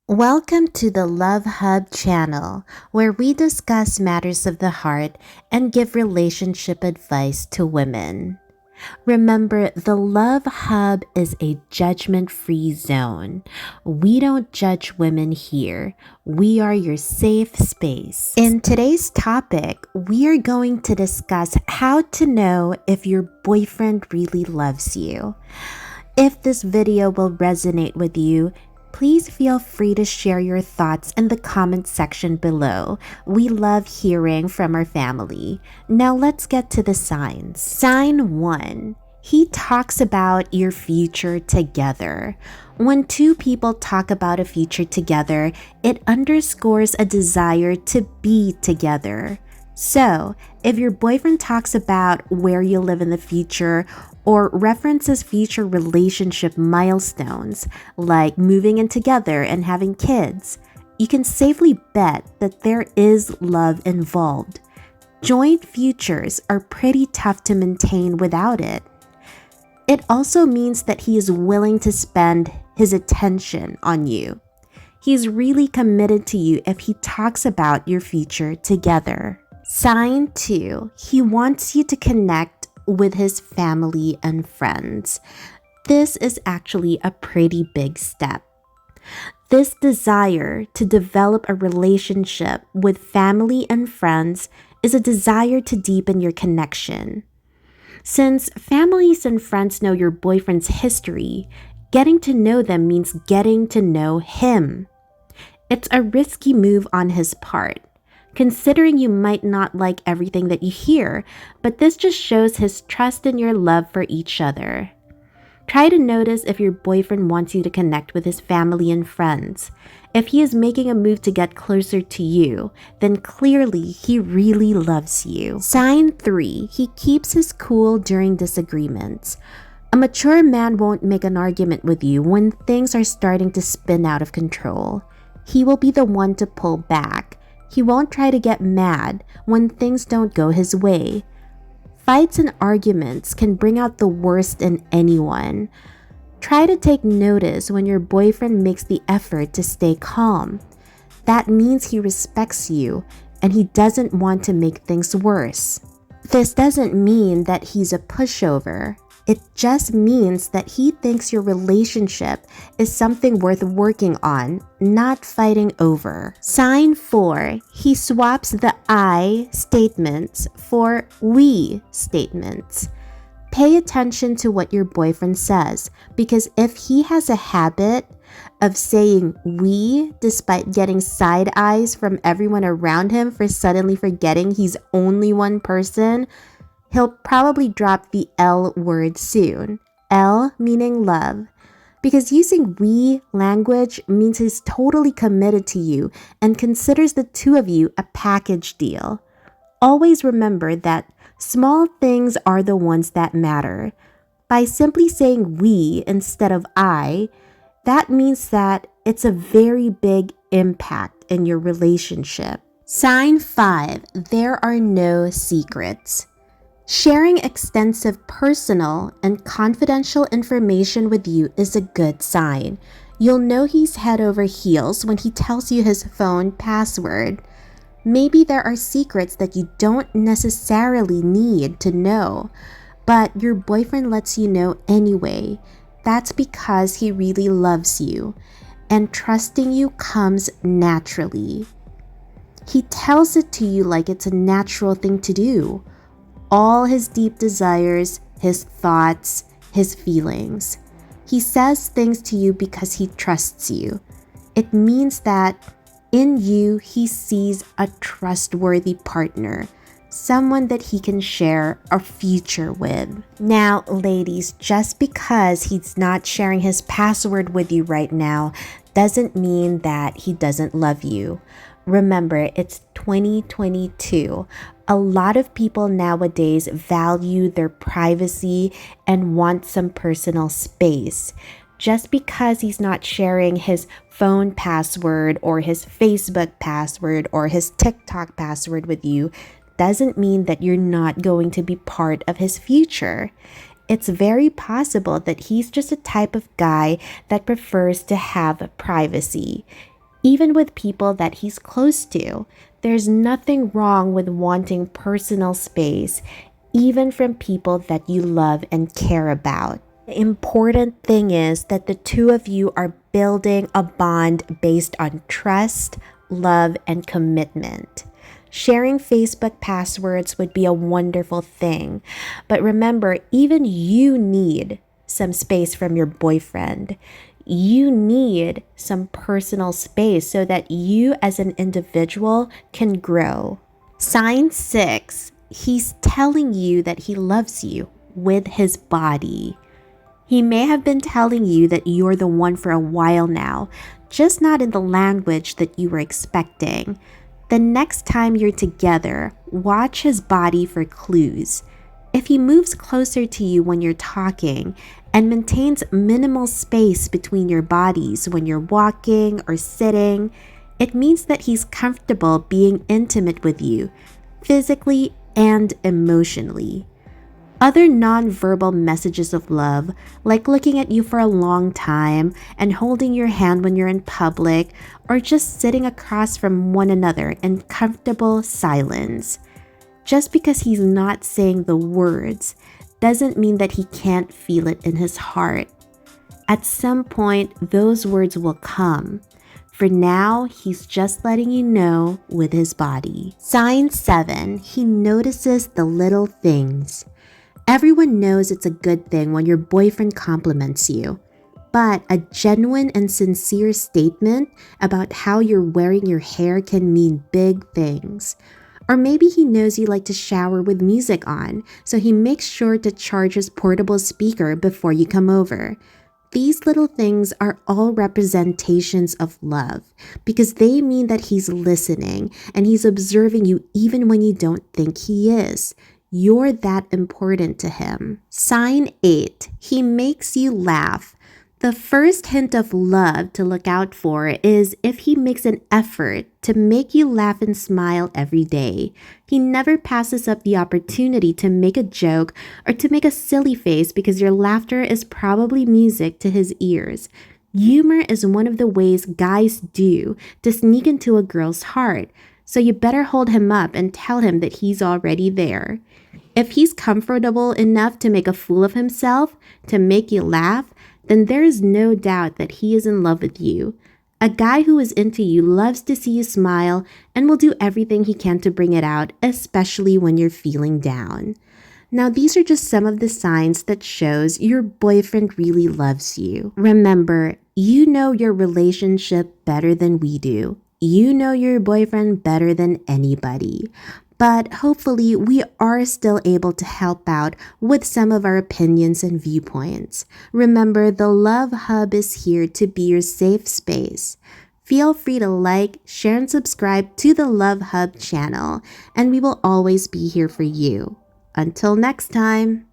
Welcome to the Love Hub channel, where we discuss matters of the heart and give relationship advice to women. Remember, the Love Hub is a judgment-free zone. We don't judge women here. We are your safe space. In today's topic, we are going to discuss how to know if your boyfriend really loves you. If this video will resonate with you, please feel free to share your thoughts in the comment section below. We love hearing from our family. Now let's get to the signs. Sign 1. He talks about your future together. When two people talk about a future together, it underscores a desire to be together. So, if your boyfriend talks about where you live in the future or references future relationship milestones like moving in together and having kids, you can safely bet that there is love involved. Joint futures are pretty tough to maintain without it. It also means that he is willing to spend his attention on you. He's really committed to you if he talks about your future together. Sign 2. He wants you to connect with his family and friends. This is actually a pretty big step. This desire to develop a relationship with family and friends is a desire to deepen your connection. Since families and friends know your boyfriend's history, getting to know them means getting to know him. It's a risky move on his part, considering you might not like everything that you hear, but this just shows his trust in your love for each other. Try to notice if your boyfriend wants you to connect with his family and friends. If he is making a move to get closer to you, then clearly he really loves you. Sign 3. He keeps his cool during disagreements. A mature man won't make an argument with you when things are starting to spin out of control. He will be the one to pull back. He won't try to get mad when things don't go his way. Fights and arguments can bring out the worst in anyone. Try to take notice when your boyfriend makes the effort to stay calm. That means he respects you and he doesn't want to make things worse. This doesn't mean that he's a pushover. It just means that he thinks your relationship is something worth working on, not fighting over. Sign 4. He swaps the I statements for we statements. Pay attention to what your boyfriend says, because if he has a habit of saying we despite getting side eyes from everyone around him for suddenly forgetting he's only one person, he'll probably drop the L word soon. L meaning love. Because using we language means he's totally committed to you and considers the two of you a package deal. Always remember that small things are the ones that matter. By simply saying we instead of I, that means that it's a very big impact in your relationship. Sign 5. There are no secrets. Sharing extensive personal and confidential information with you is a good sign. You'll know he's head over heels when he tells you his phone password. Maybe there are secrets that you don't necessarily need to know, but your boyfriend lets you know anyway. That's because he really loves you, and trusting you comes naturally. He tells it to you like it's a natural thing to do. All his deep desires, his thoughts, his feelings. He says things to you because he trusts you. It means that in you, he sees a trustworthy partner, someone that he can share a future with. Now, ladies, just because he's not sharing his password with you right now doesn't mean that he doesn't love you. Remember, it's 2022. A lot of people nowadays value their privacy and want some personal space. Just because he's not sharing his phone password or his Facebook password or his TikTok password with you doesn't mean that you're not going to be part of his future. It's very possible that he's just a type of guy that prefers to have privacy. even with people that he's close to. There's nothing wrong with wanting personal space, even from people that you love and care about. The important thing is that the two of you are building a bond based on trust, love, and commitment. Sharing Facebook passwords would be a wonderful thing, but remember, even you need some space from your boyfriend. You need some personal space so that you as an individual can grow. Sign 6, he's telling you that he loves you with his body. He may have been telling you that you're the one for a while now, just not in the language that you were expecting. The next time you're together, watch his body for clues. If he moves closer to you when you're talking and maintains minimal space between your bodies when you're walking or sitting, it means that he's comfortable being intimate with you, physically and emotionally. Other nonverbal messages of love, like looking at you for a long time and holding your hand when you're in public, or just sitting across from one another in comfortable silence. Just because he's not saying the words doesn't mean that he can't feel it in his heart. At some point, those words will come. For now, he's just letting you know with his body. Sign 7, he notices the little things. Everyone knows it's a good thing when your boyfriend compliments you, but a genuine and sincere statement about how you're wearing your hair can mean big things. Or maybe he knows you like to shower with music on, so he makes sure to charge his portable speaker before you come over. These little things are all representations of love because they mean that he's listening and he's observing you even when you don't think he is. You're that important to him. Sign 8, he makes you laugh. The first hint of love to look out for is if he makes an effort to make you laugh and smile every day. He never passes up the opportunity to make a joke or to make a silly face because your laughter is probably music to his ears. Humor is one of the ways guys do to sneak into a girl's heart, so you better hold him up and tell him that he's already there. If he's comfortable enough to make a fool of himself, to make you laugh, then there is no doubt that he is in love with you. A guy who is into you loves to see you smile and will do everything he can to bring it out, especially when you're feeling down. Now, these are just some of the signs that shows your boyfriend really loves you. Remember, you know your relationship better than we do. You know your boyfriend better than anybody. But hopefully we are still able to help out with some of our opinions and viewpoints. Remember, the Love Hub is here to be your safe space. Feel free to like, share, and subscribe to the Love Hub channel, and we will always be here for you. Until next time.